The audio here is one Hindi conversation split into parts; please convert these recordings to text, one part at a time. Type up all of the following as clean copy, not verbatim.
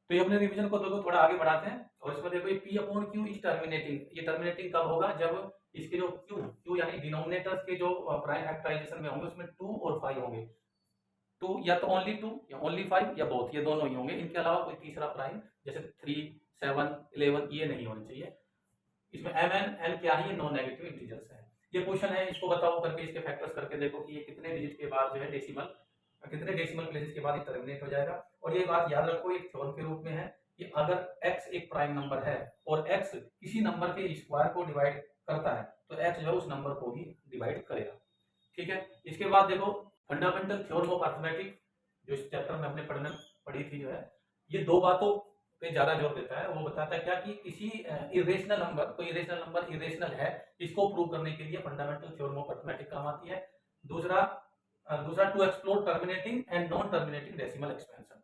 तो ये अपने रिवीजन को देखो थोड़ा आगे बढ़ाते हैं और इसमें देखो ये P upon Q is terminating, ये टर्मिनेटिंग कब होगा, जब इसके जो Q यानी डिनोमिनेटर्स के जो प्राइम फैक्टराइजेशन में होंगे उसमें 2 और 5 होंगे। 2 या तो ओनली 2 या ओनली 5 या बोथ, ये दोनों ही होंगे, इनके अलावा कोई तीसरा प्राइम जैसे 3, 7, 11 ये नहीं होने चाहिए। इसमें एन क्या है, ये नॉन नेगेटिव इंटीजर्स है। ये क्वेश्चन है, इसको बताओ करके इसके फैक्टर्स करके देखो कि ये कितने डिजिट के बाद जो है कितने डेसिमल प्लेसेस के बाद ये टर्मिनेट हो जाएगा। और ये बात याद रखो एक थ्योरम के रूप में है कि अगर x एक प्राइम नंबर है और x किसी नंबर के स्क्वायर को डिवाइड करता है तो x जो है उस नंबर को ही डिवाइड करेगा। ठीक है, इसके बाद देखो फंडामेंटल थ्योरम ऑफ अरिथमेटिक जो इस चैप्टर में हमने पढ़ी थी जो है, ये दो बातों पे ज्यादा जोर देता है। वो बताता है क्या कि किसी इरेशनल नंबर, कोई इरेशनल नंबर इरेशनल है, इसको प्रूव करने के लिए फंडामेंटल थ्योरम ऑफ अरिथमेटिक काम आती है। दूसरा to explore terminating and non terminating decimal expansion.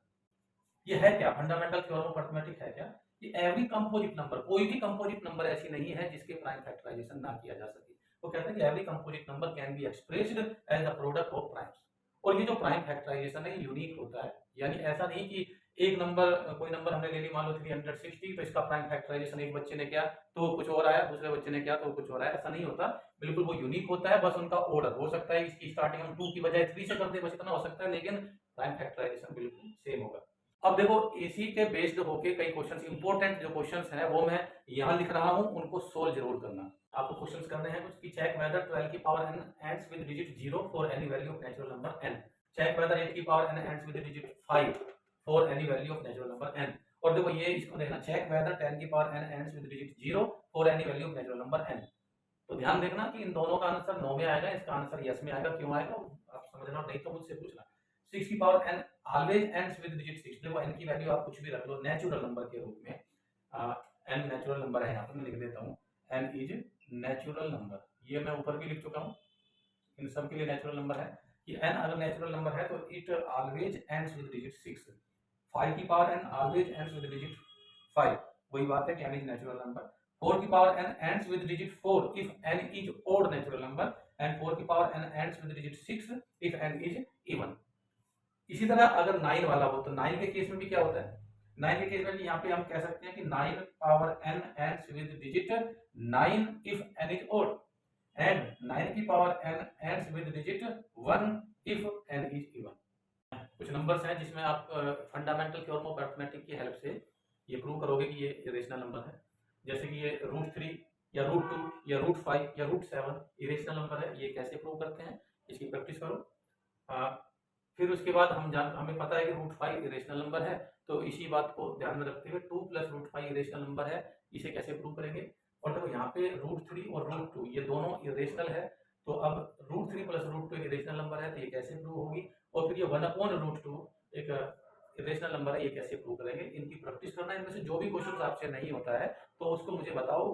ये है क्या, फंडामेंटल थ्योरम ऑफ अरिथमेटिक है क्या कि एवरी कंपोजिट नंबर, कोई भी कंपोजिट नंबर ऐसी नहीं है जिसके प्राइम फैक्टराइजेशन ना किया जा सके। वो कहते हैं कि every composite number can be expressed as the product of primes. और ये जो प्राइम फैक्टराइजेशन है यूनिक होता है, यानी ऐसा नहीं कि एक नंबर, कोई नंबर हमने ले ली मान लो 360, तो इसका प्राइम फैक्टराइजेशन एक बच्चे ने किया तो कुछ और आया, दूसरे बच्चे ने किया तो कुछ और आया, ऐसा नहीं होता। बिल्कुल वो यूनिक होता है, बस उनका ऑर्डर हो सकता है इसकी स्टार्टिंग हम 2 की बजाय 3 से कर दे, बस इतना हो सकता है, लेकिन प्राइम फैक्टराइजेशन बिल्कुल सेम होगा। अब देखो इसी के बेस्ड होके कई क्वेश्चंस, इंपॉर्टेंट जो क्वेश्चंस हैं वो मैं यहाँ लिख रहा हूँ, उनको सोल्व जरूर करना। आपको क्वेश्चंस करने हैं कुछ कि चेक वेदर 12 की power n ends with digit 0 for any value of natural number n, check whether 8 की power n ends with digit 5 for any value of natural number n। और देखो ये इसको देखना, चेक वेदर 10 की power n ends with digit 0 for any value of natural number n। तो ध्यान देखना कि इन दोनों का आंसर 9 में आएगा, इसका आंसर यस में आएगा। क्यों आएगा आप समझना, नहीं तो मुझसे पूछना। 6 की power n always ends with digit 6, देखो n की वैल्यू आप कुछ भी रख लो नेचुरल नंबर के रूप में। n नेचुरल नंबर है, यहाँ पर मैं लिख देता हूँ n इज नेचुरल नंबर, ये मैं ऊपर भी लिख चुका हूँ, इन सब के लिए नेचुरल नंबर है कि n अगर नेचुरल नंबर है तो it always ends with digit 6। 5 की power n always ends with digit 5, वही बात है कि n इज नेचुरल नंबर। 4 की power n ends with digit 4 if n is odd natural number, and 4 की power n ends with digit 6 if n is even. इसी तरह अगर 9 वाला हो तो 9 के केस में भी क्या होता है, 9 के केस में भी यहाँ पे हम कह सकते हैं कि 9 power n ends with digit 9 if n is odd, and 9 की power n ends with digit 1 if n is even. कुछ नंबर्स हैं जिसमें आप फंडामेंटल थ्योरम ऑफ अरिथमेटिक की हेल्प से ये प्रूव करोगे कि ये इरेशनल नंबर है। जैसे कि ये √3 या √2 या √5 या √7 इरेशनल नंबर है, ये कैसे प्रूव करते हैं, इसकी प्रैक्टिस करो। फिर उसके बाद हमें पता है कि √5 इरेशनल नंबर है, तो इसी बात को ध्यान में रखते हुए 2 + √5 इरेशनल नंबर है, इसे कैसे प्रूव करेंगे। और देखो यहाँ पे √3 और √2 ये दोनों इरेशनल है, तो अब √3 + √2 इरेशनल नंबर है, तो ये कैसे प्रूव होगी। और फिर ये 1/√2 एक इरेशनल नंबर है, ये कैसे प्रूव करेंगे, इनकी प्रैक्टिस करना है। इनमें से जो भी क्वेश्चन आपसे नहीं होता है तो उसको मुझे बताओ।